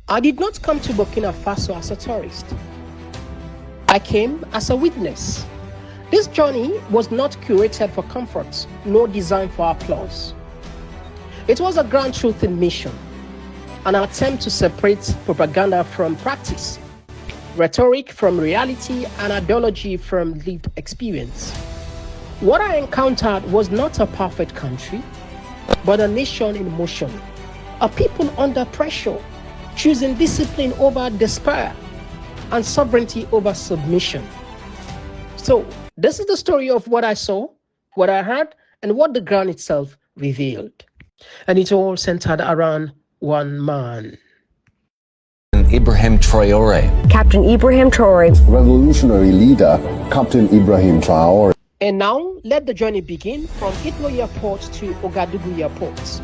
I did not come to Burkina Faso as a tourist. I came as a witness. This journey was not curated for comfort, nor designed for applause. It was a grand truth in mission, an attempt to separate propaganda from practice, rhetoric from reality, and ideology from lived experience. What I encountered was not a perfect country, but a nation in motion, a people under pressure, choosing discipline over despair and sovereignty over submission. So, this is the story of what I saw, what I heard, and what the ground itself revealed. And it all centered around one man. Ibrahim Traore. Captain Ibrahim Traore. Revolutionary leader, Captain Ibrahim Traore. And now, let the journey begin from Hitler Airport to Ouagadougou Airport.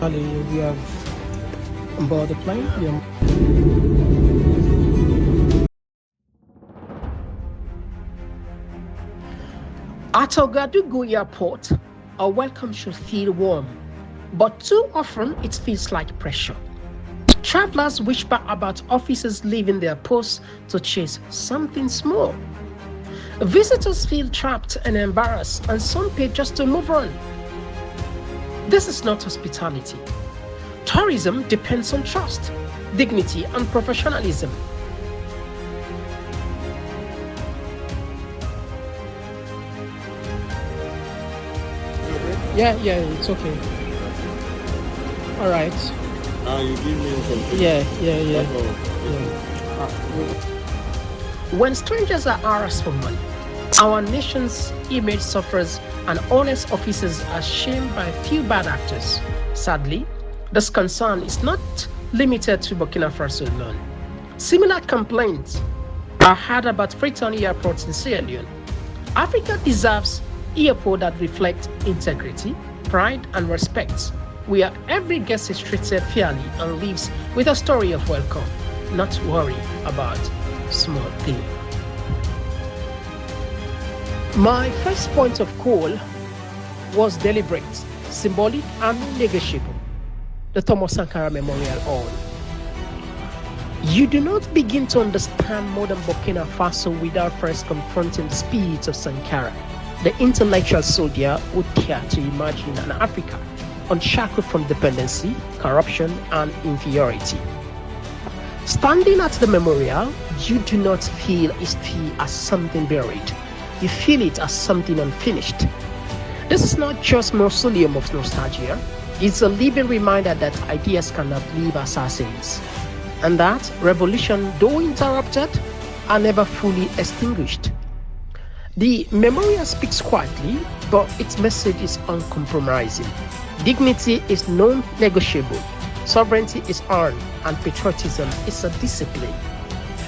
We have on board the plane. At Ouagadougou Airport, a welcome should feel warm, but too often it feels like pressure. Travelers whisper about officers leaving their posts to chase something small. Visitors feel trapped and embarrassed, and some pay just to move on. This is not hospitality. Tourism depends on trust, dignity, and professionalism. Yeah, it's okay. All right. You give me something. Yeah. Uh-oh. When strangers are harassed for money, our nation's image suffers and honest officers are shamed by a few bad actors. Sadly, this concern is not limited to Burkina Faso alone. Similar complaints are heard about Freetown airports in Sierra Leone. Africa deserves airports that reflect integrity, pride, and respect, where every guest is treated fairly and leaves with a story of welcome, not worry about small things. My first point of call was deliberate, symbolic, and negotiable: the Thomas Sankara Memorial Hall. You do not begin to understand modern Burkina Faso without first confronting the spirit of Sankara, the intellectual soldier who dared to imagine an Africa unshackled from dependency, corruption, and inferiority. Standing at the memorial, you do not feel history as something buried. You feel it as something unfinished. This is not just mausoleum of nostalgia. It's a living reminder that ideas cannot live assassins, and that revolution, though interrupted, are never fully extinguished. The memorial speaks quietly, but its message is uncompromising. Dignity is non-negotiable, sovereignty is earned, and patriotism is a discipline.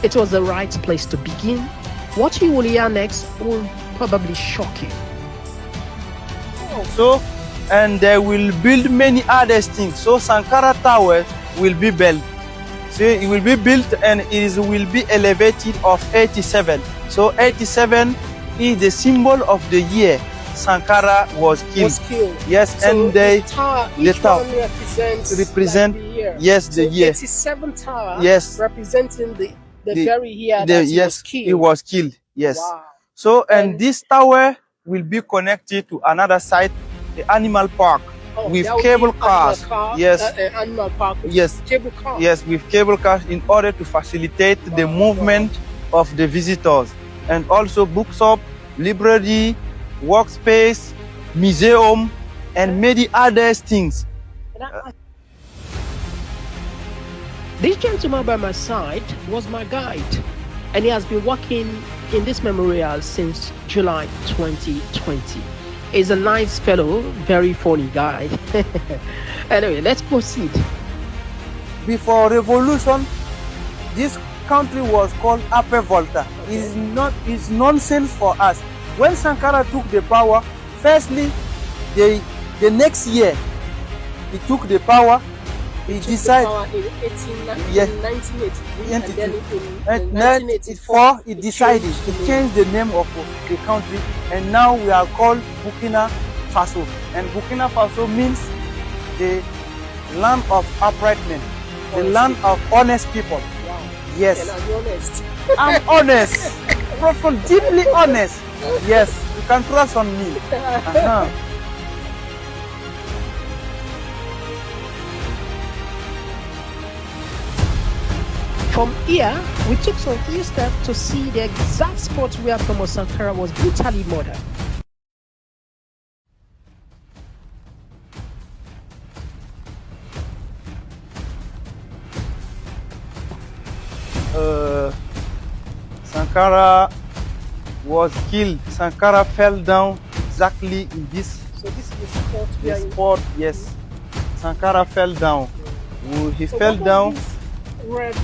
It was the right place to begin. What you will hear next will probably shock you. So, and they will build many other things. So Sankara Towers will be built. So it will be built and it will be elevated of 87. So 87 is the symbol of the year Sankara was killed. Yes, so and the tower represent like the year. Yes, the so year. 87 tower. Yes, representing the very year that he was killed. He was killed. Yes. Wow. So and this tower will be connected to another site, the animal park, with cable cars. Yes. Animal park. Yes. Cable cars. Yes, with cable cars in order to facilitate the movement of the visitors, and also bookshop, library, workspace, museum, and many other things. This gentleman by my side was my guide, and he has been working in this memorial since July 2020. He's a nice fellow, very funny guy. Anyway, let's proceed. Before revolution, this country was called Upper Volta. It's nonsense for us. When Sankara took the power, firstly, the next year, he took the power. He decided in 1983, and then in 1984, he decided to change the name of the country, and now we are called Burkina Faso. And Burkina Faso means the land of upright men. The land of honest people. Wow. Yes. And are you honest? I'm honest. Profound, deeply honest. Yes. You can trust on me. From here, we took some few steps to see the exact spot where Thomas Sankara was brutally murdered. Sankara was killed. Sankara fell down exactly in this So this is the spot where spot. Yes, Sankara fell down. He So fell what down. does this red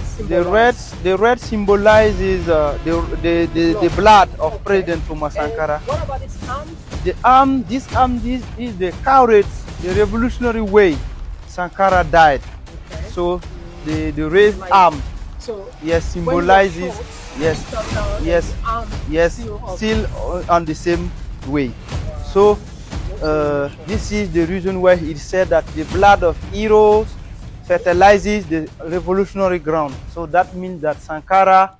The red symbolizes the blood of President Thomas Sankara. What about this arm? This is the courage, the revolutionary way Sankara died. Okay. So the raised arm, So yes, symbolizes, yes, yes, arm yes, still on the same way. So this is the reason why it said that the blood of heroes fertilizes the revolutionary ground. So that means that Sankara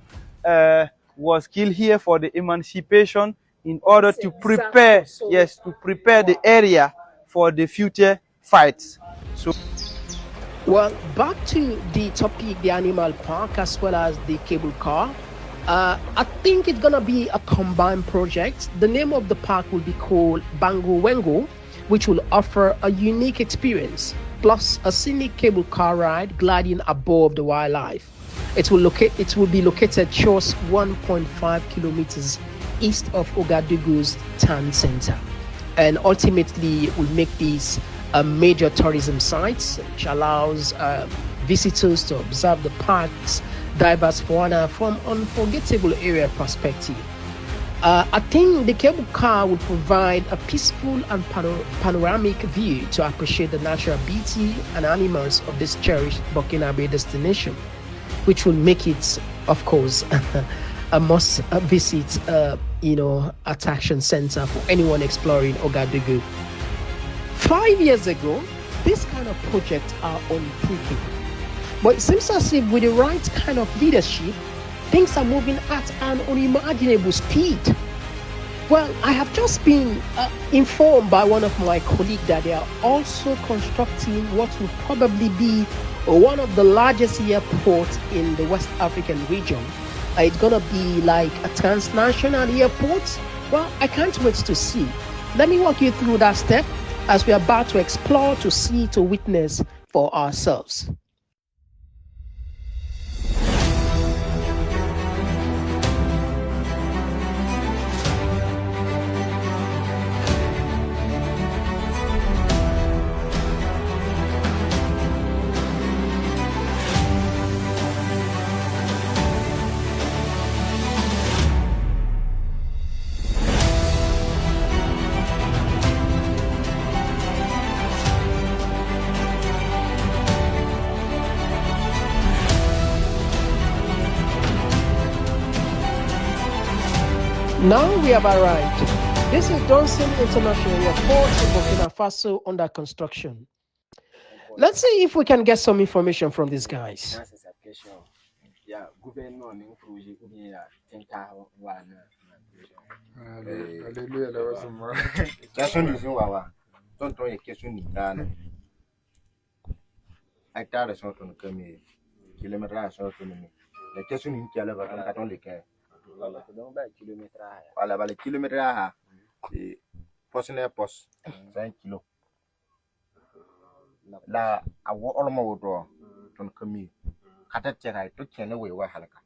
was killed here for the emancipation in order to prepare, yes, to prepare the area for the future fights. So, well, back to the topic, the animal park as well as the cable car. I think it's gonna be a combined project. The name of the park will be called Bango Wengo, which will offer a unique experience, plus a scenic cable car ride gliding above the wildlife. It will be located just 1.5 kilometers east of Ouagadougou's town center, and ultimately will make this a major tourism site, which allows visitors to observe the park's diverse fauna from unforgettable area perspective. I think the cable car will provide a peaceful and panoramic view to appreciate the natural beauty and animals of this cherished Burkina destination, which will make it, of course, a must visit, attraction center for anyone exploring Ouagadougou. 5 years ago, this kind of projects are unthinkable. But it seems as if with the right kind of leadership, things are moving at an unimaginable speed. Well, I have just been informed by one of my colleagues that they are also constructing what will probably be one of the largest airports in the West African region. It's gonna be like a transnational airport. Well, I can't wait to see. Let me walk you through that step as we are about to explore, to see, to witness for ourselves. Now we have arrived. This is Johnson International Airport in Burkina Faso under construction. Let's see if we can get some information from these guys. Voilà, les kilomètres là, et poste 5 kilos. Là, à wo olmo wodo, ton kami. Kata tira to tiene we wa halaka.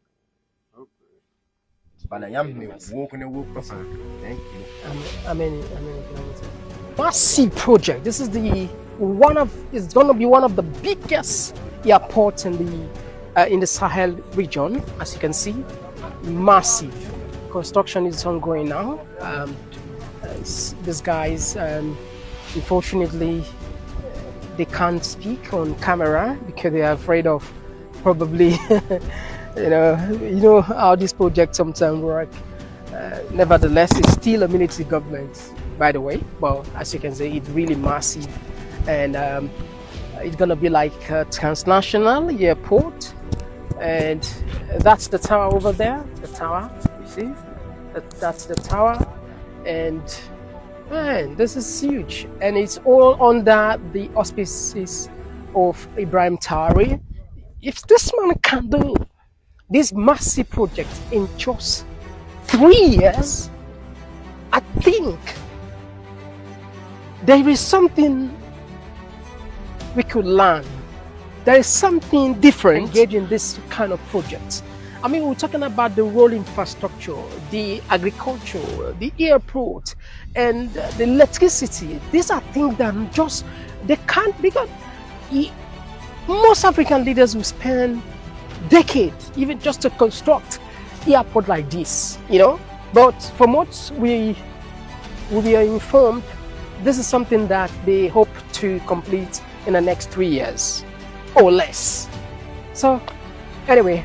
Bala yam ni wo kone wo poste 5 kilos. Massive project. This is it's going to be one of the biggest airports in the Sahel region, as you can see. Massive. Construction is ongoing now. These guys, unfortunately, they can't speak on camera because they are afraid of probably, you know how these projects sometimes work. Nevertheless, it's still a military government, by the way. But as you can see, it's really massive, and It's going to be like a transnational airport. And that's the tower over there, the tower, you see? That's the tower. And man, this is huge. And it's all under the auspices of Ibrahim Traore. If this man can do this massive project in just 3 years, I think there is something we could learn. There is something different engaged in this kind of project. I mean, we're talking about the road infrastructure, the agriculture, the airport, and the electricity. These are things that just, they can't, because most African leaders will spend decades even just to construct airport like this, you know. But from what we are informed, this is something that they hope to complete in the next 3 years or less. So anyway,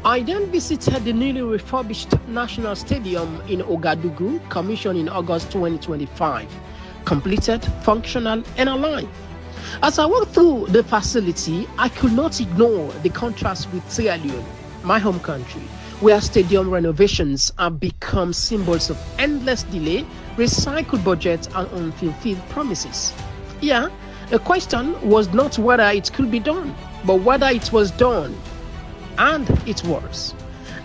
I then visited the newly refurbished National Stadium in Ouagadougou, commissioned in August 2025, completed, functional, and alive. As I walked through the facility, I could not ignore the contrast with Sierra Leone, my home country, where stadium renovations have become symbols of endless delay, recycled budgets, and unfulfilled promises. Yeah, the question was not whether it could be done, but whether it was done. And it was.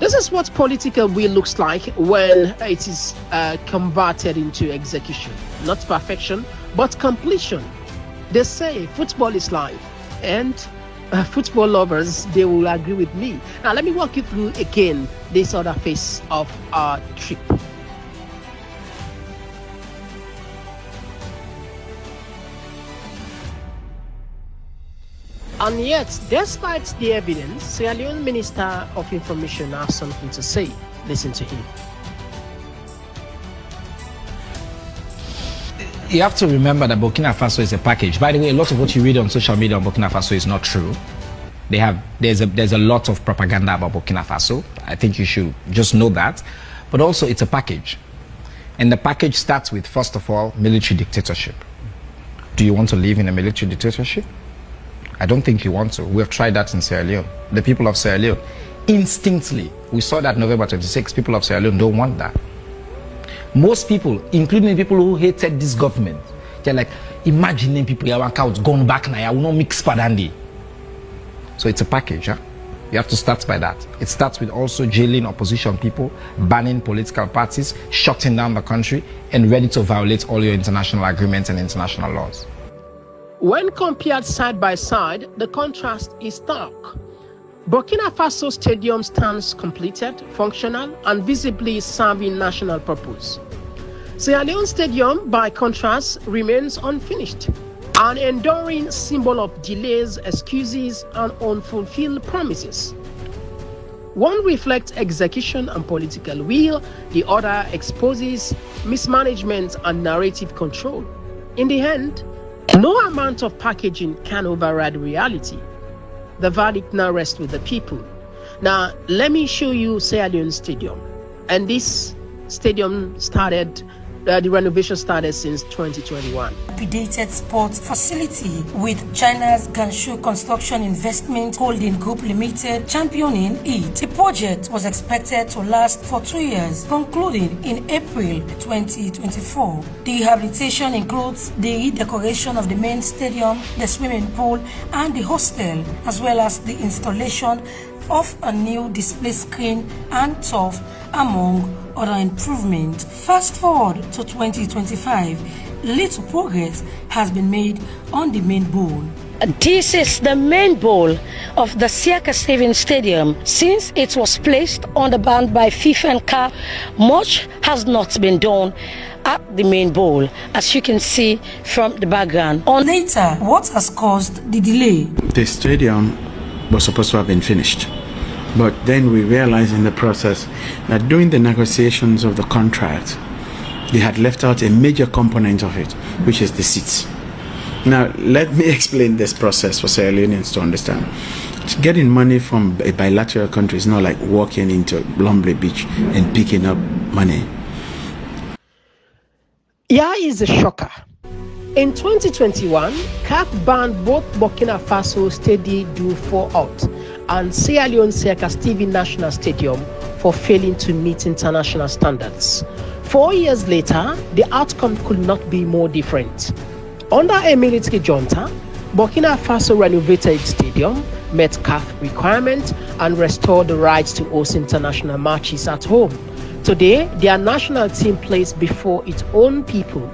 This is what political will looks like when it is converted into execution. Not perfection, but completion. They say football is life, and football lovers, they will agree with me. Now let me walk you through again this other phase of our trip. And yet, despite the evidence, Sierra Leone Minister of Information has something to say. Listen to him. You have to remember that Burkina Faso is a package. By the way, a lot of what you read on social media on Burkina Faso is not true. There's a lot of propaganda about Burkina Faso. I think you should just know that. But also, it's a package. And the package starts with, first of all, military dictatorship. Do you want to live in a military dictatorship? I don't think you want to. We have tried that in Sierra Leone. The people of Sierra Leone, instinctively, we saw that November 26, people of Sierra Leone don't want that. Most people, including people who hated this government, they're like, imagining people who have gone back now, I will not mix Padandi. So it's a package, huh? You have to start by that. It starts with also jailing opposition people, banning political parties, shutting down the country, and ready to violate all your international agreements and international laws. When compared side by side, the contrast is stark. Burkina Faso Stadium stands completed, functional, and visibly serving national purpose. Sierra Leone Stadium, by contrast, remains unfinished, an enduring symbol of delays, excuses, and unfulfilled promises. One reflects execution and political will, the other exposes mismanagement and narrative control. In the end, no amount of packaging can override reality. The verdict now rests with the people. Now, let me show you Sierra Leone Stadium. And this stadium started, the renovation started since 2021. Dilapidated sports facility with China's Ganshu Construction Investment Holding Group Limited championing it. The project was expected to last for 2 years, concluding in April 2024. The rehabilitation includes the redecoration of the main stadium, the swimming pool, and the hostel, as well as the installation of a new display screen and turf, among other improvements. Fast forward to 2025, little progress has been made on the main bowl. This is the main bowl of the Siaka Stadium Stadium. Since it was placed on the ban by FIFA and CAF, much has not been done at the main bowl, as you can see from the background. On later, what has caused the delay? The stadium was supposed to have been finished, but then we realized in the process that during the negotiations of the contract, they had left out a major component of it, which is the seats. Now, let me explain this process for Sierra Leoneans to understand. Getting money from a bilateral country is not like walking into Lumley Beach and picking up money. Here is a shocker. In 2021, CAF banned both Burkina Faso Stade du Fort and Sierra Leone Siaka Stadium National Stadium for failing to meet international standards. 4 years later, the outcome could not be more different. Under a military junta, Burkina Faso renovated its stadium, met CAF requirements, and restored the rights to host international matches at home. Today, their national team plays before its own people.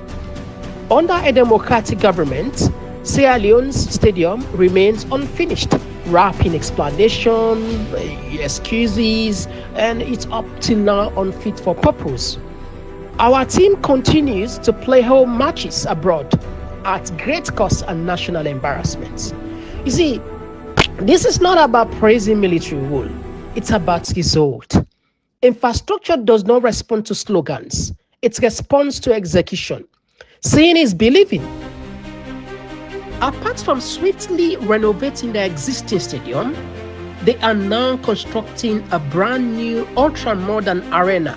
Under a democratic government, Sierra Leone's stadium remains unfinished, wrapping explanation, excuses, and it's up till now unfit for purpose. Our team continues to play home matches abroad at great cost and national embarrassment. You see, this is not about praising military rule, it's about result. Infrastructure does not respond to slogans, it responds to execution. Seeing is believing. Apart from swiftly renovating the existing stadium, they are now constructing a brand new ultra-modern arena.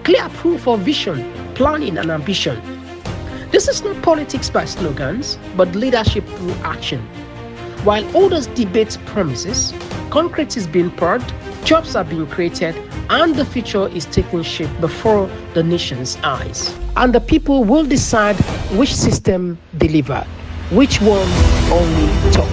Clear proof of vision, planning, and ambition. This is not politics by slogans, but leadership through action. While others debate promises, concrete is being poured, jobs are being created, and the future is taking shape before the nation's eyes. And the people will decide which system delivered, which one only talk.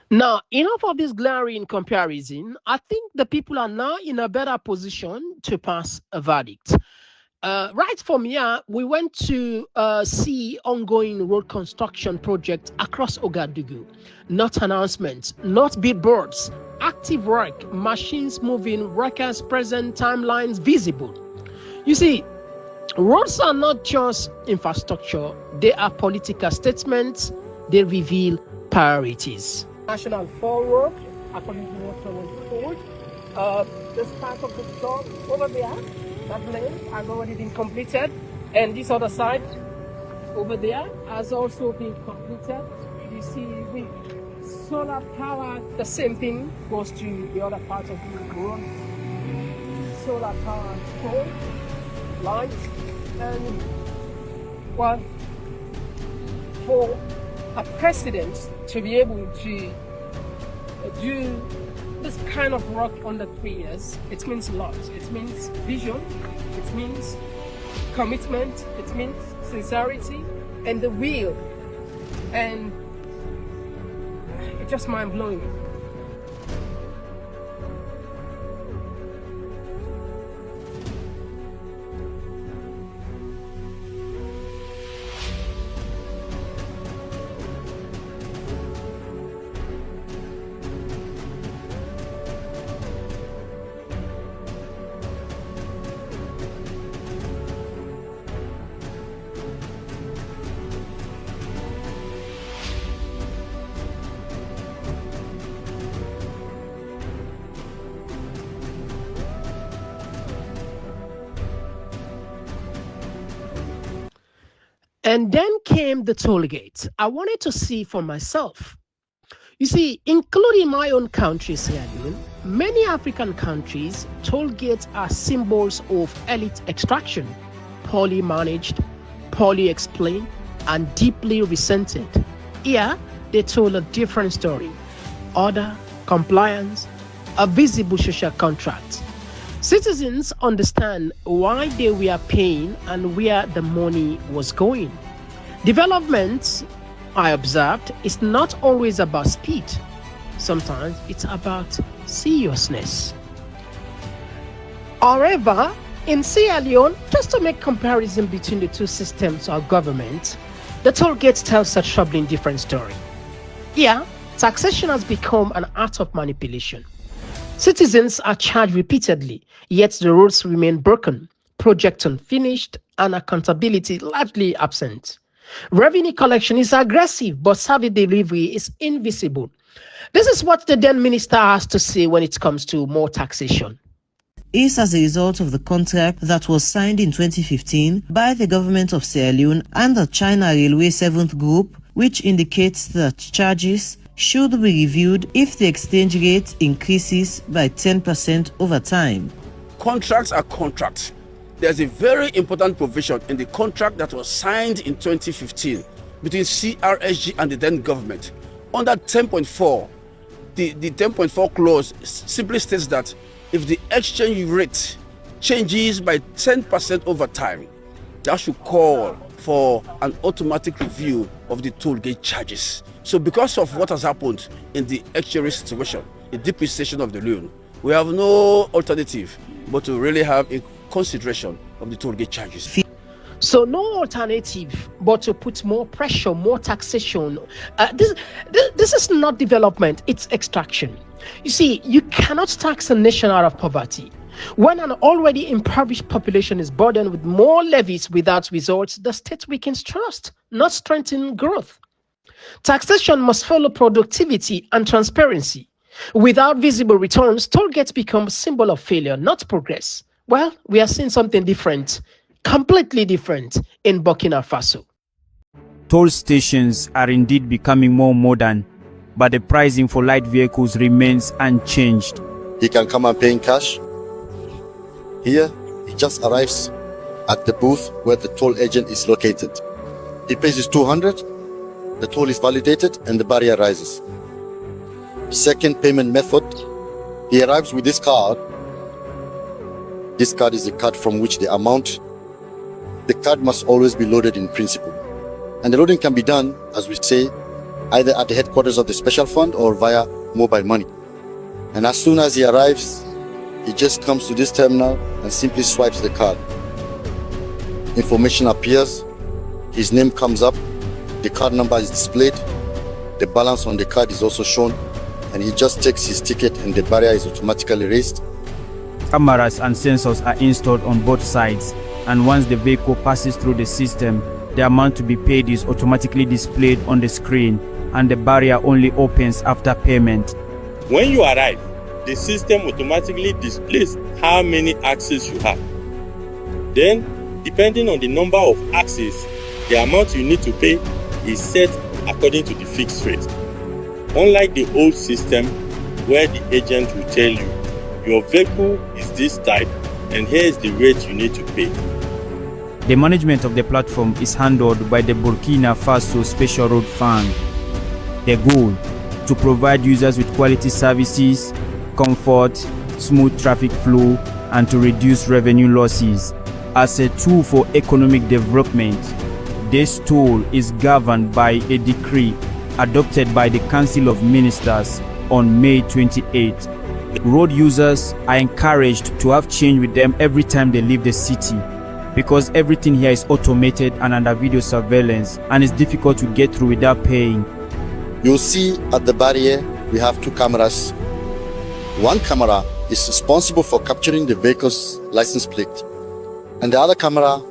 Now, enough of this glaring comparison. I think the people are now in a better position to pass a verdict. Right from here, we went to see ongoing road construction projects across Ouagadougou. Not announcements, not billboards, active work, machines moving, workers present, timelines visible. You see, roads are not just infrastructure, they are political statements, they reveal priorities. National Forward, according to what someone told. This part of the store over there, that lane has already been completed, and this other side over there has also been completed. You see, with solar power, the same thing goes to the other part of the road. Solar power pole, lights, and well, for a president to be able to do this kind of work under 3 years, it means a lot. It means vision, it means commitment, it means sincerity and the will. And it's just mind-blowing. And then came the toll gate. I wanted to see for myself. You see, including my own country, Sierra Leone, many African countries, toll gates are symbols of elite extraction, poorly managed, poorly explained, and deeply resented. Here, they told a different story. Order, compliance, a visible social contract. Citizens understand why they were paying and where the money was going. Development, I observed, is not always about speed. Sometimes it's about seriousness. However, in Sierra Leone, just to make comparison between the two systems of government, the toll gates tells a troubling different story. Here, taxation has become an art of manipulation. Citizens are charged repeatedly, yet the roads remain broken, projects unfinished, and accountability largely absent. Revenue collection is aggressive, but service delivery is invisible. This is what the then minister has to say when it comes to more taxation. Is as a result of the contract that was signed in 2015 by the government of Sierra Leone and the China Railway 7th Group, which indicates that charges should be reviewed if the exchange rate increases by 10% over time. Contracts are contracts. There's a very important provision in the contract that was signed in 2015 between CRSG and the then government. Under 10.4, the 10.4 clause simply states that if the exchange rate changes by 10% over time, that should call for an automatic review of the toll gate charges. So because of what has happened in the exchange rate situation, the depreciation of the loan, we have no alternative but to really have a consideration of the toll gate charges. So no alternative but to put more pressure, more taxation. This is not development, it's extraction. You see, you cannot tax a nation out of poverty. When an already impoverished population is burdened with more levies without results, the state weakens trust, not strengthen growth. Taxation must follow productivity and transparency. Without visible returns, toll gates become a symbol of failure, not progress. Well, we are seeing something different, completely different in Burkina Faso. Toll stations are indeed becoming more modern, but the pricing for light vehicles remains unchanged. He can come and pay in cash. Here, he just arrives at the booth where the toll agent is located. He pays his 200, the toll is validated, and the barrier rises. Second payment method, he arrives with this card. This card is the card from which the amount, the card must always be loaded in principle. And the loading can be done, as we say, either at the headquarters of the special fund or via mobile money. And as soon as he arrives, he just comes to this terminal and simply swipes the card. Information appears, his name comes up, the card number is displayed, the balance on the card is also shown, and he just takes his ticket and the barrier is automatically raised. Cameras and sensors are installed on both sides, and once the vehicle passes through the system, the amount to be paid is automatically displayed on the screen, and the barrier only opens after payment. When you arrive, the system automatically displays how many axes you have. Then, depending on the number of axes, the amount you need to pay is set according to the fixed rate. Unlike the old system, where the agent will tell you, your vehicle is this type, and here is the rate you need to pay. The management of the platform is handled by the Burkina Faso Special Road Fund. The goal, to provide users with quality services, comfort, smooth traffic flow, and to reduce revenue losses. As a tool for economic development, this tool is governed by a decree adopted by the Council of Ministers on May 28. Road users are encouraged to have change with them every time they leave the city, because everything here is automated and under video surveillance, and it's difficult to get through without paying. You'll see at the barrier we have two cameras. One camera is responsible for capturing the vehicle's license plate, and the other camera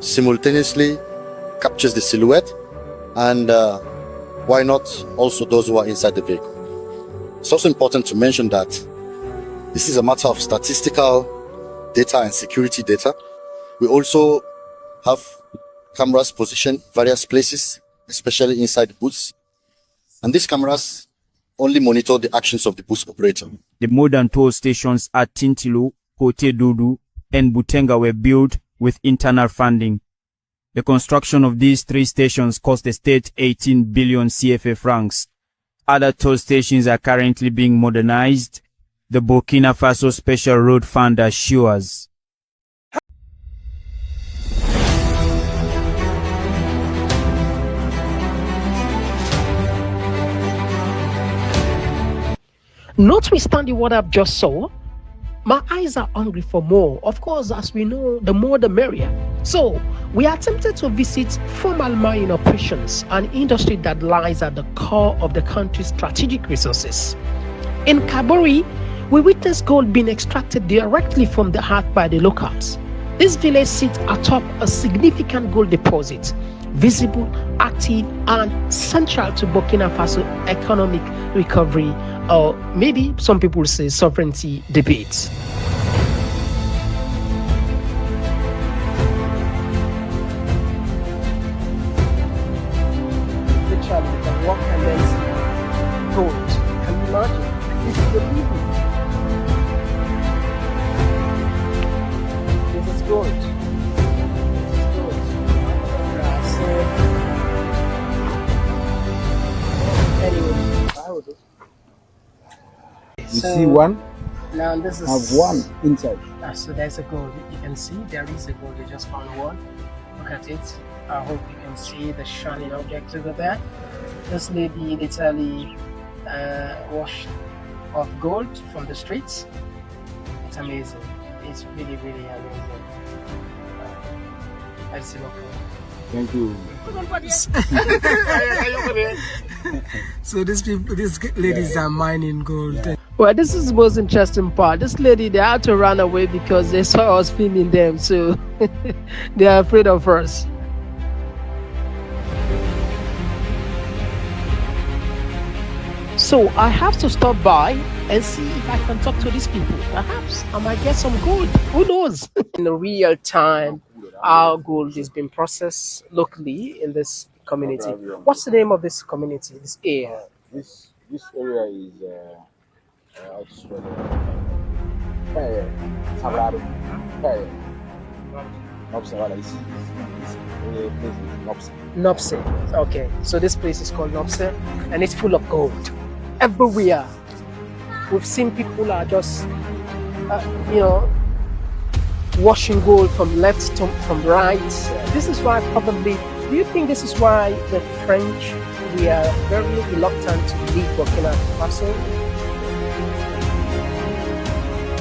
simultaneously captures the silhouette and why not also those who are inside the vehicle. It's also important to mention that this is a matter of statistical data and security data. We also have cameras positioned in various places, especially inside the booths. And these cameras only monitor the actions of the booth operator. The modern toll stations at Tintilo, Kote Doudou, and Butenga were built with internal funding. The construction of these three stations cost the state 18 billion CFA francs. Other toll stations are currently being modernized, The Burkina Faso Special Road Fund assures. Notwithstanding what I've just saw, my eyes are hungry for more. Of course, as we know, the more the merrier. So, we attempted to visit formal mining operations, an industry that lies at the core of the country's strategic resources. In Kabori, we witnessed gold being extracted directly from the earth by the locals. This village sits atop a significant gold deposit, visible, active, and central to Burkina Faso economic recovery, or maybe some people say sovereignty debates. Literally, you can walk and then see gold. Can you imagine? This is the people. This is gold. This is gold. Anyway, I would. You see one? Now this is have one inside. So there's a gold. You can see there is a gold. You just found one. Look at it. I hope you can see the shining object over there. This lady literally washed off gold from the streets. It's amazing. It's really, really amazing. Let's see. Thank you. So these ladies are mining gold. Yeah. Well, this is the most interesting part. This lady, they had to run away because they saw us filming them, so they are afraid of us. So I have to stop by and see if I can talk to these people. Perhaps I might get some gold. Who knows? In real time, our gold is being processed locally in this community. What's the name of this community, this area? This area is Nopse. Okay, so this place is called Nopse, and it's full of gold everywhere. We've seen people are just, washing gold from left to from right. This is why probably. Do you think this is why the French we are very reluctant to leave Burkina Faso?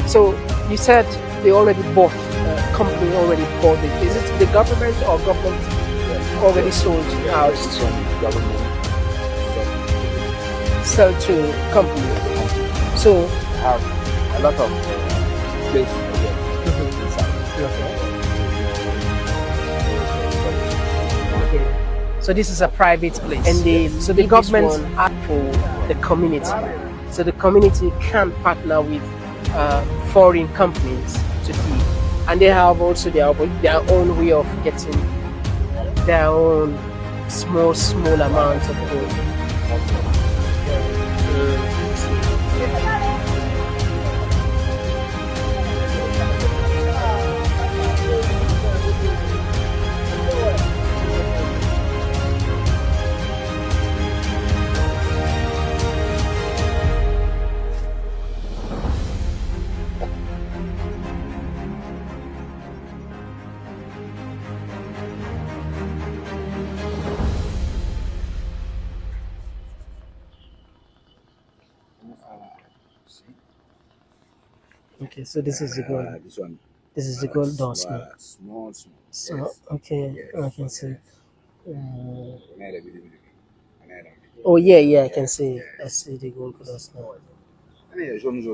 So you said they already bought, company already bought it. Is it the government or government already sold out? Government sell to company. So have a lot of places inside. Okay. So this is a private place, and the government act for the community. So the community can partner with foreign companies to do, and they have also their own way of getting their own small amounts of gold. Okay, so this is the gold. This one. This is the gold dust. Small. So Yes. okay, Yes. I can see. Oh yeah, I can see. I see the gold dust now. This one is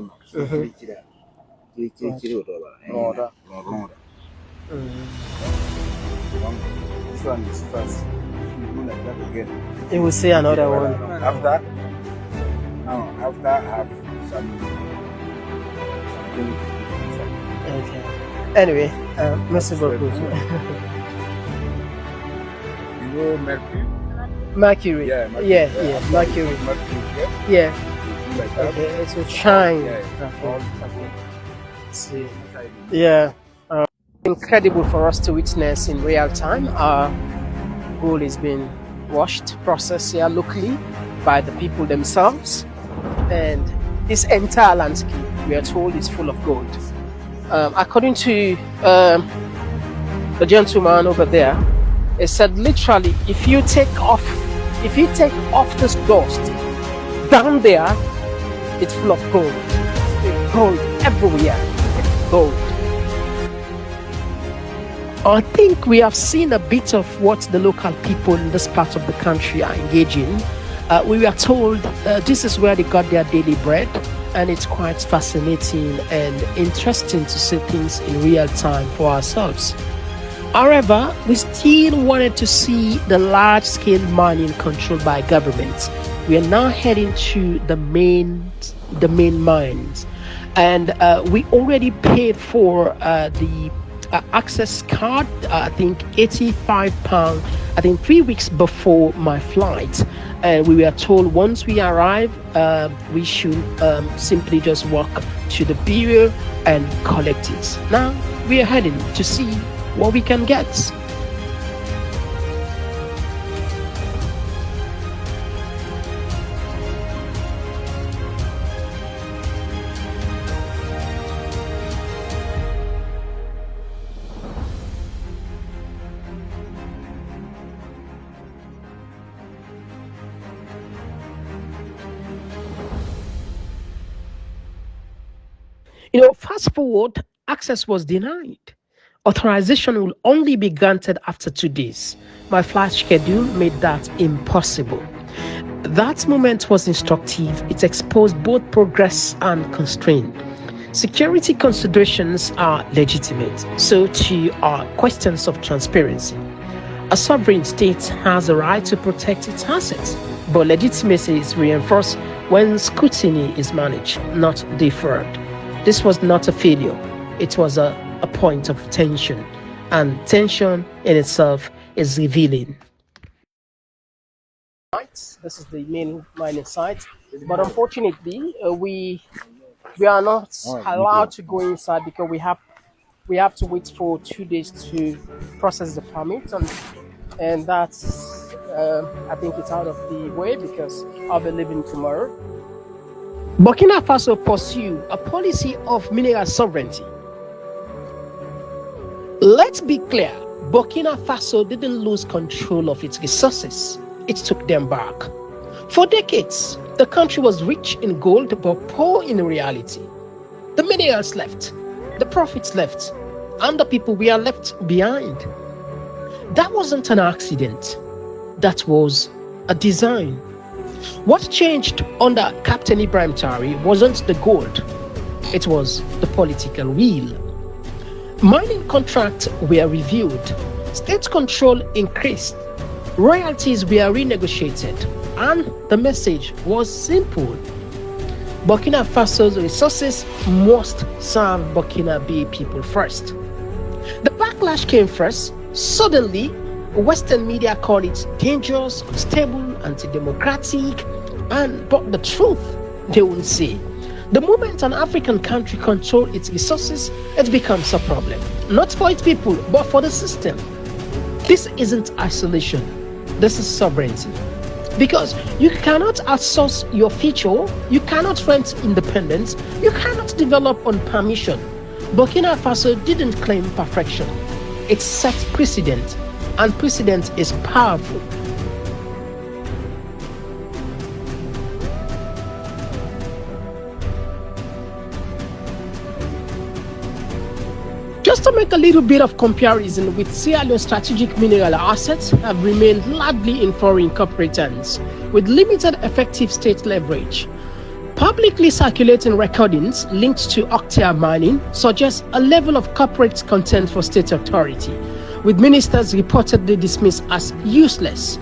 first. You like that again. You will see another one. After I have some. Okay. Anyway, merci beaucoup. You know Mercury? Mercury. Yeah, Mercury. Yeah, Mercury. Yeah. Like that. Okay, it will shine. Yeah. Okay. See. Yeah. Incredible for us to witness in real time. Our gold is being washed, processed here locally by the people themselves, and this entire landscape we are told is full of gold. According to the gentleman over there, it said literally, if you take off this dust down there, it's full of gold. Gold everywhere. It's gold. I think we have seen a bit of what the local people in this part of the country are engaging. We were told this is where they got their daily bread, and it's quite fascinating and interesting to see things in real time for ourselves. However, we still wanted to see the large-scale mining controlled by government. We are now heading to the main mines, and we already paid for the access card. I think £85. I think 3 weeks before my flight, and we were told once we arrive, we should simply just walk to the bureau and collect it. Now we are heading to see what we can get. Fast forward, access was denied. Authorization will only be granted after 2 days. My flight schedule made that impossible. That moment was instructive. It exposed both progress and constraint. Security considerations are legitimate, so too are questions of transparency. A sovereign state has a right to protect its assets, but legitimacy is reinforced when scrutiny is managed, not deferred. This was not a failure. It was a point of tension, and tension in itself is revealing. This is the main mining site, but unfortunately, we are not allowed to go inside because we have to wait for 2 days to process the permit, and that's I think it's out of the way because I'll be leaving tomorrow. Burkina Faso pursue a policy of mineral sovereignty. Let's be clear, Burkina Faso didn't lose control of its resources. It took them back. For decades, the country was rich in gold but poor in reality. The minerals left, the profits left, and the people were left behind. That wasn't an accident. That was a design. What changed under Captain Ibrahim Traoré wasn't the gold, it was the political will. Mining contracts were reviewed, state control increased, royalties were renegotiated, and the message was simple. Burkina Faso's resources must serve Burkinabe people first. The backlash came first. Suddenly, Western media call it dangerous, unstable, anti-democratic, but the truth they won't say. The moment an African country controls its resources, it becomes a problem. Not for its people, but for the system. This isn't isolation. This is sovereignty. Because you cannot outsource your future, you cannot rent independence, you cannot develop on permission. Burkina Faso didn't claim perfection. It set precedent, and precedent is powerful. Just to make a little bit of comparison, with Sierra Leone's strategic mineral assets have remained largely in foreign corporate hands, with limited effective state leverage. Publicly circulating recordings linked to Octare mining suggest a level of corporate content for state authority, with ministers reportedly dismissed as useless.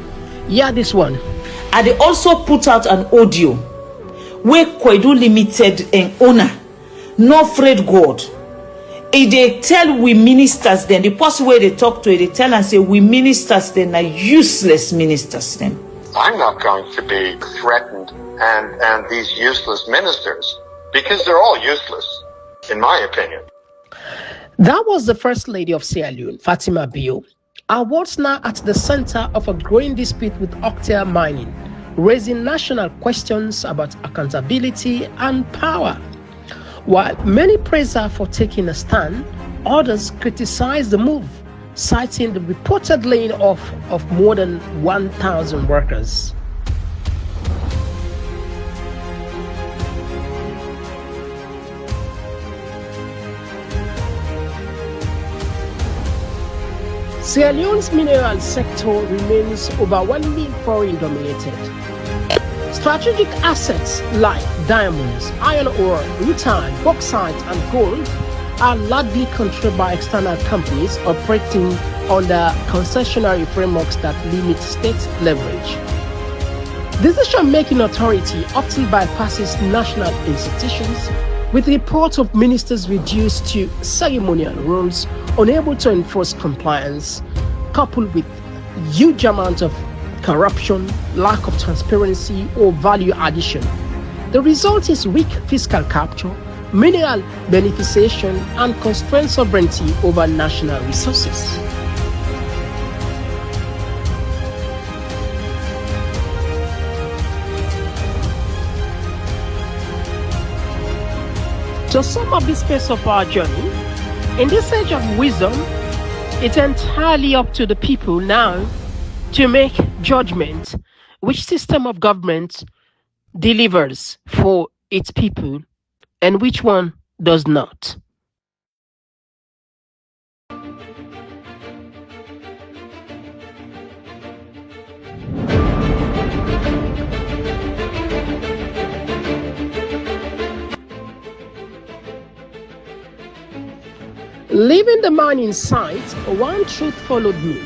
Yeah, this one. And they also put out an audio where Kwedu Limited and owner, no afraid God. If they tell we ministers, then the person where they talk to, they tell and say we ministers, then are useless ministers then. I'm not going to be threatened and these useless ministers, because they're all useless, in my opinion. That was the First Lady of Sierra Leone, Fatima Bio. And what's now at the center of a growing dispute with Octare mining, raising national questions about accountability and power. While many praise her for taking a stand, others criticize the move, citing the reported laying off of more than 1,000 workers. Sierra Leone's mineral sector remains overwhelmingly foreign dominated. Strategic assets like diamonds, iron ore, rutile, bauxite, and gold are largely controlled by external companies operating under concessionary frameworks that limit state leverage. Decision-making authority often bypasses national institutions, with reports of ministers reduced to ceremonial roles, unable to enforce compliance, coupled with huge amounts of corruption, lack of transparency, or value addition. The result is weak fiscal capture, mineral beneficiation, and constrained sovereignty over national resources. To sum up this phase of our journey, in this age of wisdom, it's entirely up to the people now to make judgment which system of government delivers for its people and which one does not. Leaving the man in sight, one truth followed me.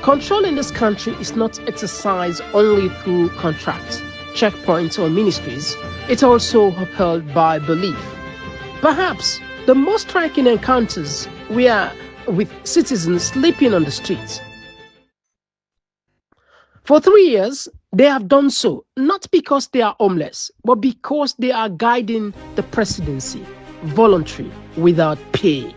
Control in this country is not exercised only through contracts, checkpoints, or ministries. It's also upheld by belief. Perhaps the most striking encounters were with citizens sleeping on the streets. For 3 years, they have done so, not because they are homeless, but because they are guiding the presidency, voluntary, without pay.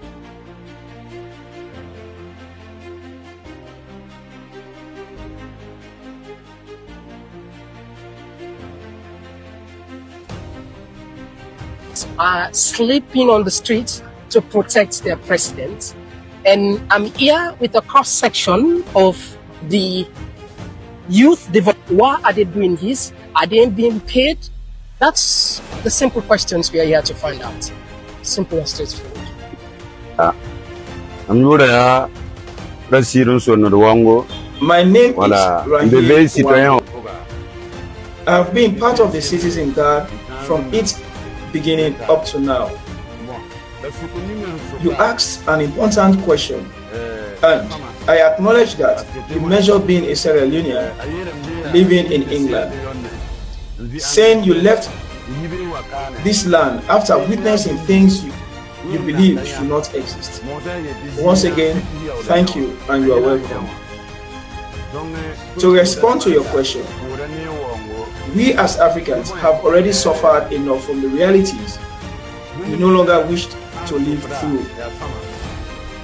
Are sleeping on the streets to protect their president. And I'm here with a cross-section of the youth. Why are they doing this? Are they being paid? That's the simple questions we are here to find out. Simple and straightforward. My name is Rahim. I've been part of the Citizen Guard from its beginning up to now. You asked an important question, and I acknowledge that you measure being a Sierra Leonean living in England, saying you left this land after witnessing things you believe should not exist. Once again, thank you, and you are welcome. To respond to your question, we as Africans have already suffered enough from the realities we no longer wish to live through.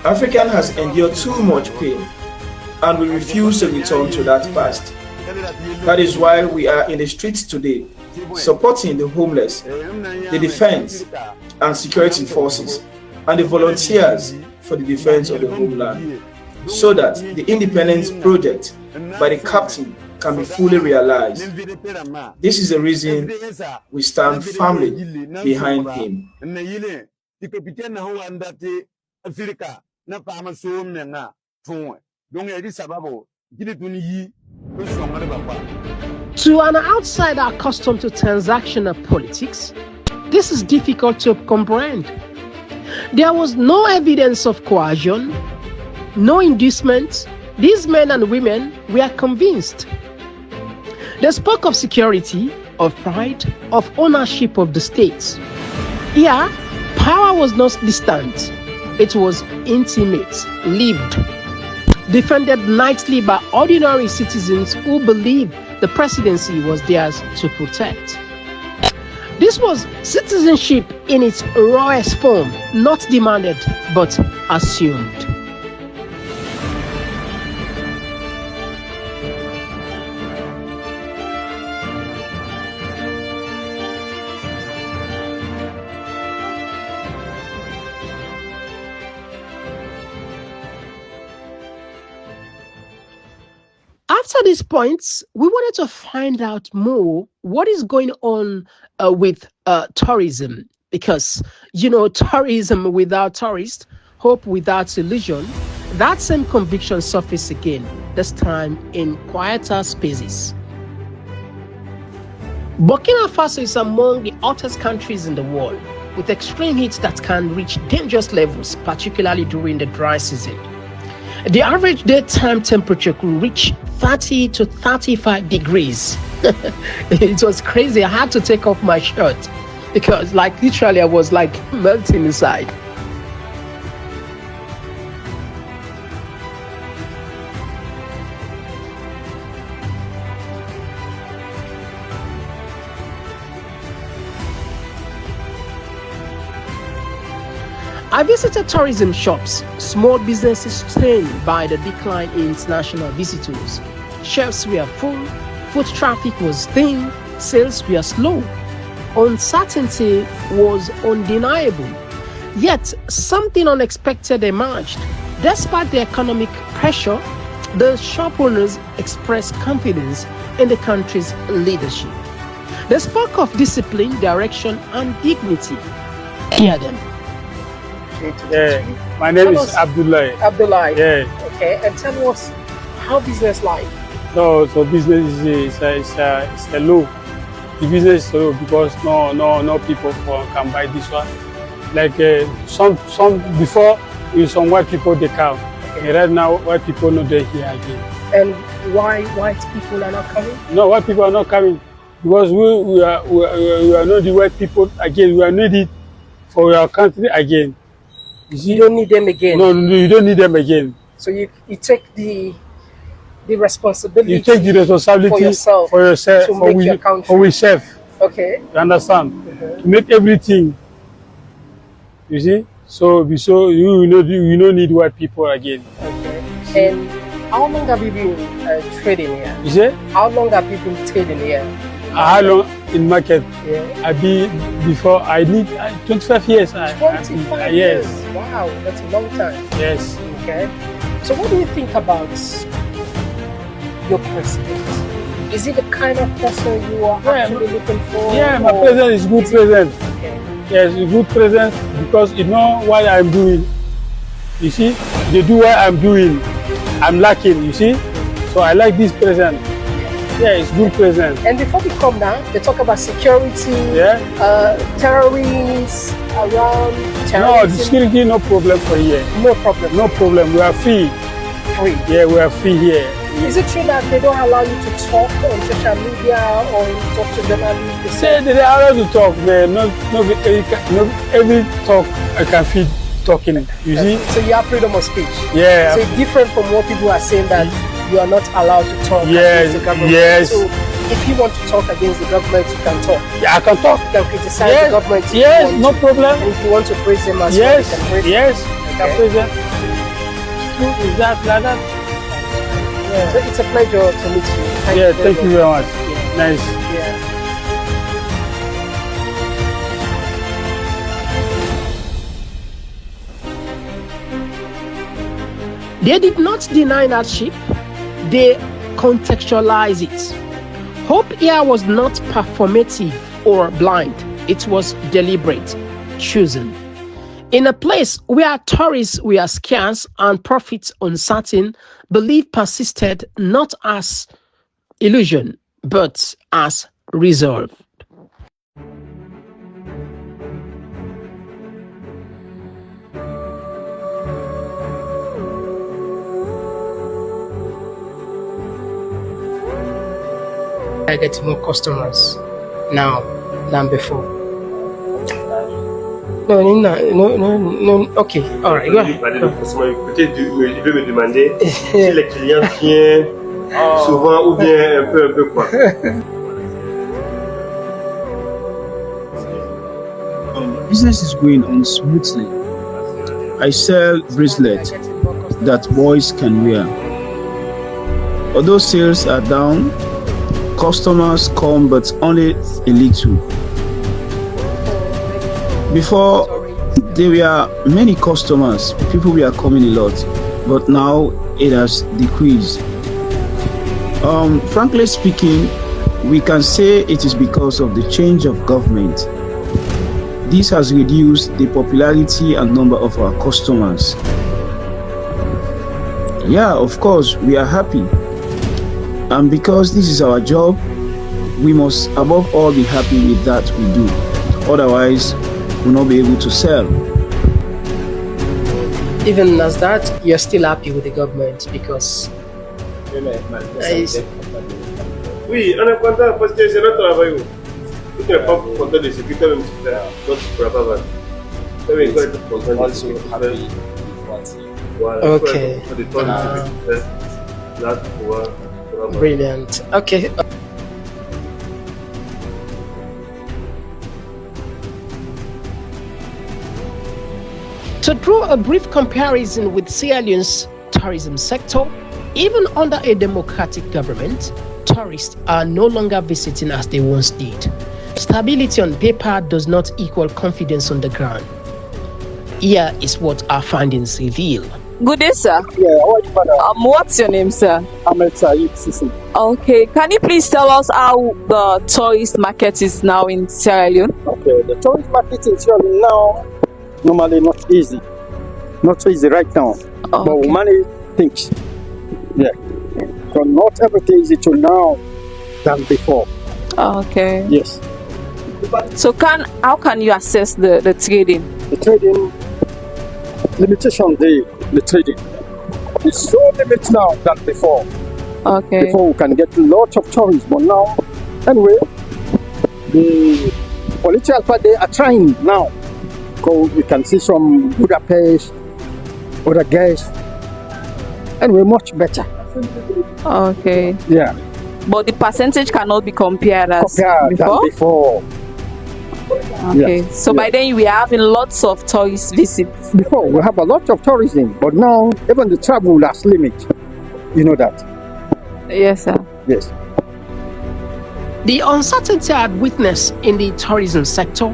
Africa has endured too much pain, and we refuse to return to that past. That is why we are in the streets today, supporting the homeless, the defense and security forces, and the volunteers for the defense of the homeland, so that the independence project by the captain can be fully realized. This is the reason we stand firmly behind him. To an outsider accustomed to transactional politics, this is difficult to comprehend. There was no evidence of coercion, no inducement. These men and women were convinced. They spoke of security, of pride, of ownership of the state. Here, power was not distant. It was intimate, lived, defended nightly by ordinary citizens who believed the presidency was theirs to protect. This was citizenship in its rawest form, not demanded, but assumed. After these points, we wanted to find out more what is going on with tourism, because, tourism without tourists, hope without illusion, that same conviction surfaced again, this time in quieter spaces. Burkina Faso is among the hottest countries in the world, with extreme heat that can reach dangerous levels, particularly during the dry season. The average daytime temperature could reach 30 to 35 degrees. It was crazy. I had to take off my shirt because literally I was melting inside. I visited tourism shops, small businesses strained by the decline in international visitors. Shelves were full, foot traffic was thin, sales were slow. Uncertainty was undeniable. Yet, something unexpected emerged. Despite the economic pressure, the shop owners expressed confidence in the country's leadership. They spoke of discipline, direction, and dignity. Hear them. Yeah, my name is Abdullah. Abdullah. Yeah. Okay, and tell us how business like. So business is the low. The business is low because no people can buy this one. Like some before, some white people they come. Okay. Right now, white people not there here again. And why white people are not coming? No, white people are not coming because we are not the white people again. We are needed for our country again. You don't need them again. No, you don't need them again. So you take the responsibility. You take the responsibility for yourself to make your country. For yourself. Okay. You understand? To make everything. You see? So you don't need white people again. Okay. And how long have you been trading here? You see? How long have you been trading here? How long in market? Yeah. I be before. I need 25 years. 25 years. Wow, that's a long time. Yes. Okay. So what do you think about your president? Is he the kind of person you are actually looking for? Yeah, my president is good president. Okay. Yes, a good president because you know what I'm doing. You see, they do what I'm doing. I'm lacking. You see, so I like this president. Yeah, it's good president. And before we come now, they talk about security, terrorists around. No, the security, no problem for here. No problem. No problem. We are free. Free. Yeah, we are free here. Is it true that they don't allow you to talk on social media or talk to journalists? They allow you to talk, man. Not every talk I can feel talking. You see? So you have freedom of speech. Yeah. So it's different from what people are saying that you are not allowed to talk against the government. Yes. So if you want to talk against the government, you can talk. Yeah, I can talk. You can criticize the government. Yes, no problem. And if you want to praise them as well, you can praise them. Yes, I can praise them. Is that like that? Yeah. So it's a pleasure to meet you. Thank you very much. Yeah. Nice. Yeah. They did not deny that ship. They contextualized it. Hope here was not performative or blind. It was deliberate, chosen. In a place where tourists were scarce and profits uncertain, belief persisted not as illusion, but as resolve. I get more customers now than before. No. Okay, all right. Go ahead. Peut-être il veut me demander si les clients viennent souvent ou bien un peu quoi. Business is going on smoothly. I sell bracelets that boys can wear. Although sales are down, customers come but only a little. Before, there were many customers, people were coming a lot, but now it has decreased. Frankly speaking, we can say it is because of the change of government. This has reduced the popularity and number of our customers. Yeah, of course, we are happy. And because this is our job, we must above all be happy with that we do. Otherwise, we'll not be able to sell. Even as that, you're still happy with the government because Oui, on est content parce que c'est notre travail. Vous n'êtes pas content de ce que toi-même tu fais, notre travail. Toi-même, tu es content de ce que tu fais. Voilà, okay. Brilliant. Okay. To draw a brief comparison with Sierra Leone's tourism sector, even under a democratic government, tourists are no longer visiting as they once did. Stability on paper does not equal confidence on the ground. Here is what our findings reveal. Good day, sir. Yeah, what's your name, sir? Ahmed Said Sisi. Okay, can you please tell us how the tourist market is now in Sierra Leone? Okay, the tourist market in Sierra Leone now, normally not easy. Not easy right now. Oh, but okay. many things. Yeah. So not everything is equal now than before. Okay. Yes. So how can you assess the trading? The trading limitation, the trading is so limited now than before. Okay. Before we can get lots of tourists, but now, anyway, the political party are trying now. Because we can see some Budapest, other guests, anyway, much better. Okay. Yeah. But the percentage cannot be compared as Than before. Okay. Yes. So by then we are having lots of tourist visits. Before we have a lot of tourism, but now even the travel has limit. You know that? Yes, sir. Yes. The uncertainty I had witnessed in the tourism sector,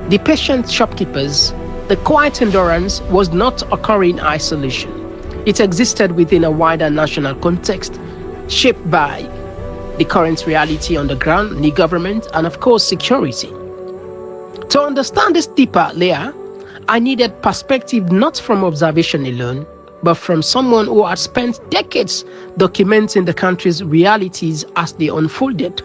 the patient shopkeepers, the quiet endurance was not occurring in isolation. It existed within a wider national context, shaped by the current reality on the ground, the government, and of course, security. To understand this deeper layer, I needed perspective not from observation alone, but from someone who had spent decades documenting the country's realities as they unfolded.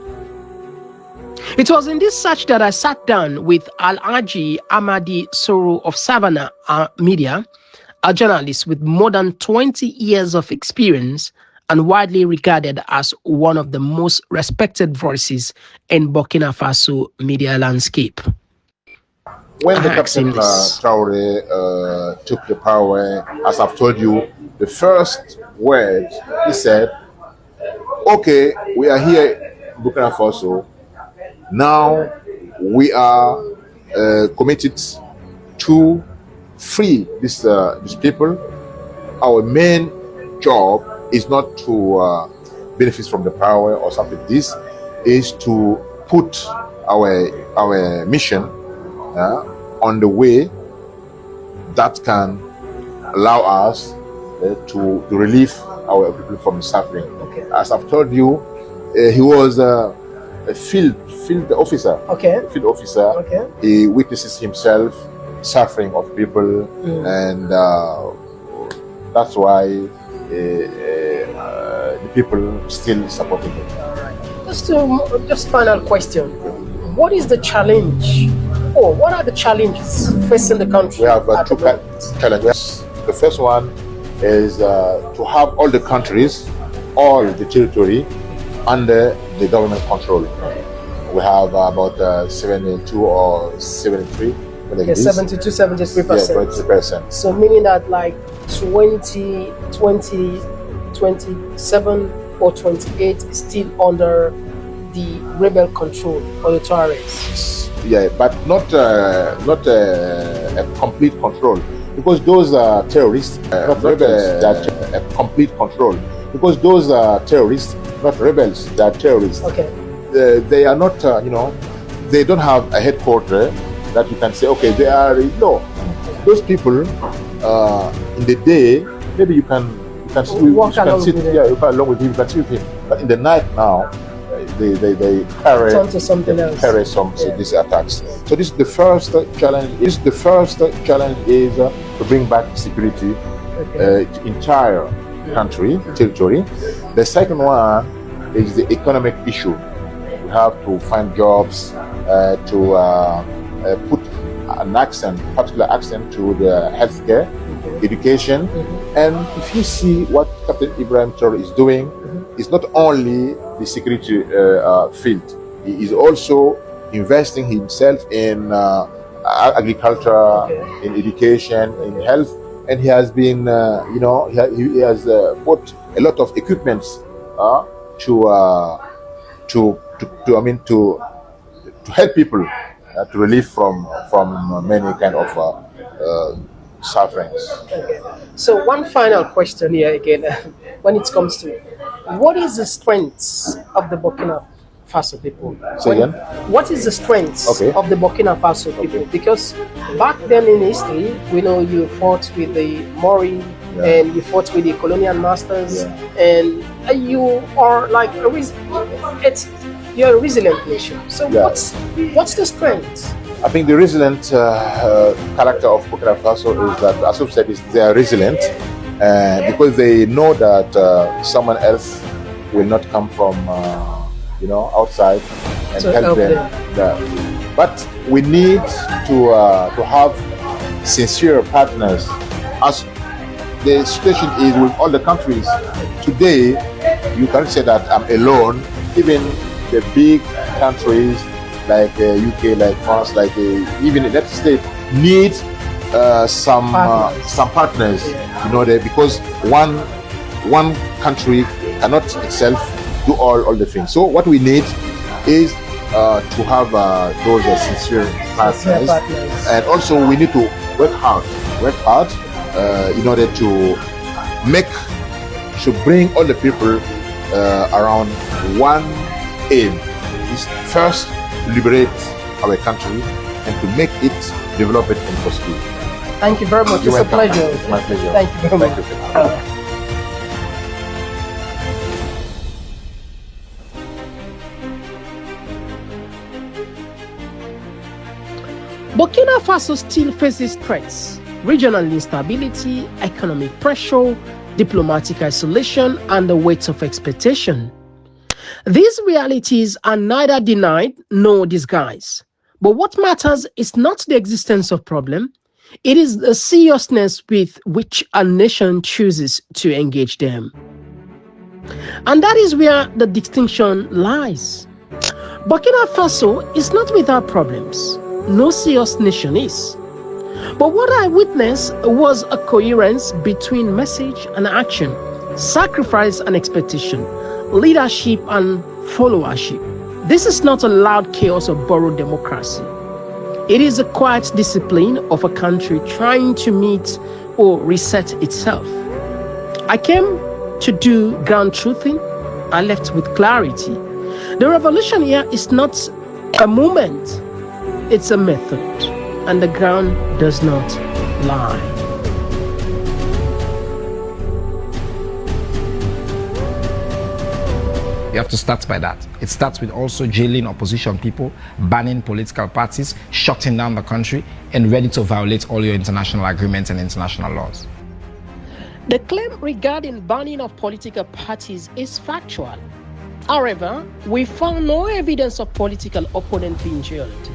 It was in this search that I sat down with Alhaji Amadi Soro of Savannah Media, a journalist with more than 20 years of experience and widely regarded as one of the most respected voices in Burkina Faso media landscape. When the Captain Traoré took the power, as I've told you, the first word he said, okay, we are here in Burkina Faso. Now we are committed to free these people. Our main job is not to benefit from the power or something. This is to put our mission on the way that can allow us to relieve our people from suffering. Okay. As I've told you, he was a field officer. Okay. Field officer. Okay. He witnesses himself suffering of people, and that's why the people still supporting him. Just final question. What is the challenge? Or what are the challenges facing the country? We have two challenges. The first one is to have all the countries, all the territory under the government control. We have about 72 or 73. Okay, 72, 73%. Yeah, 20%. So meaning that like 27 or 28 is still under the rebel control or the Tuaregs. Yeah, but not a complete control, because those are terrorists, not rebels. That a complete control, because those are terrorists, not rebels. They are terrorists. Okay. They are not, they don't have a headquarters that you can say, okay, they are. No, those people in the day, maybe you can You can sit, you can sit you can along with him, you can sit with him. But in the night now, they carry these attacks. So this is the first challenge. Is to bring back security to entire country territory. The second one is the economic issue. We have to find jobs to put an particular accent to the healthcare, education, and if you see what Captain Ibrahim Traore is doing, it's not only the security field. He is also investing himself in agriculture, in education, in health, and he has been, he has put a lot of equipments to help people to relieve from many kind of sufferings. Okay. So one final question here again, when it comes to what is the strength of the Burkina Faso people? What is the strength of the Burkina Faso people? Because back then in history, we know you fought with the Mori and you fought with the colonial masters, and you are like you're a resilient nation. So what's the strength? I think the resilient character of Burkina Faso is that, as you've said, they are resilient because they know that someone else will not come from outside and help them. But we need to have sincere partners. As the situation is with all the countries today, you can't say that I'm alone. Even the big countries like UK, like France, like even the United States need some partners, because one country cannot itself do all the things. So what we need is to have those sincere partners, and also we need to work hard in order to bring all the people around one aim. Is first to liberate our country and to make it develop it and prosper. Thank you very much. It's a pleasure. It's my pleasure. Thank you very much. Burkina Faso still faces threats: regional instability, economic pressure, diplomatic isolation, and the weight of expectation. These realities are neither denied nor disguised. But what matters is not the existence of problem, it is the seriousness with which a nation chooses to engage them. And that is where the distinction lies. Burkina Faso is not without problems. No serious nation is. But what I witnessed was a coherence between message and action, sacrifice and expectation, leadership and followership. This is not a loud chaos of borrowed democracy. It is a quiet discipline of a country trying to meet or reset itself. I came to do ground truthing. I left with clarity. The revolution here is not a movement, it's a method, and the ground does not lie. You have to start by that. It starts with also jailing opposition people, banning political parties, shutting down the country, and ready to violate all your international agreements and international laws. The claim regarding banning of political parties is factual. However, we found no evidence of political opponents being jailed.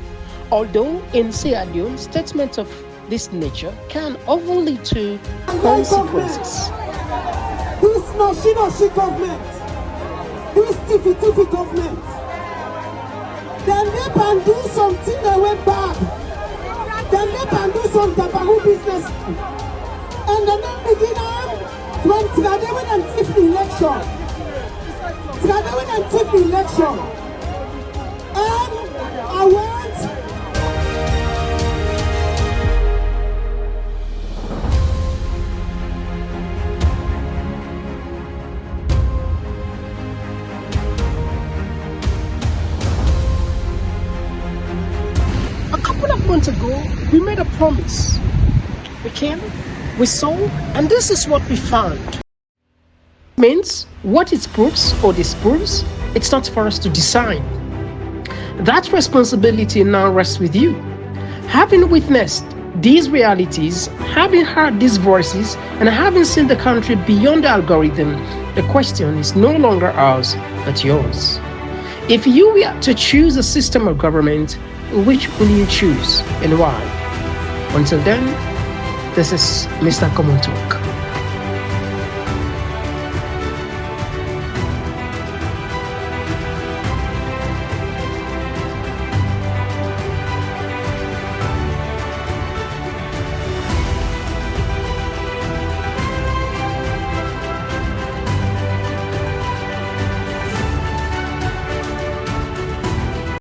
Although in Sierra Leone, statements of this nature can often lead to consequences. This Noshi government, this Tiffy government, then they can do something that went bad. Then they can do some Tabaru business. And then they begin on when Tradewin and Tiffy election. Tradewin and Tiffy election. And I want months ago, we made a promise. We came, we saw, and this is what we found. Means what it proves or disproves, it's not for us to decide. That responsibility now rests with you. Having witnessed these realities, having heard these voices, and having seen the country beyond the algorithm, the question is no longer ours, but yours. If you were to choose a system of government, which will you choose and why? Until then, this is Mr. Komon-Tok.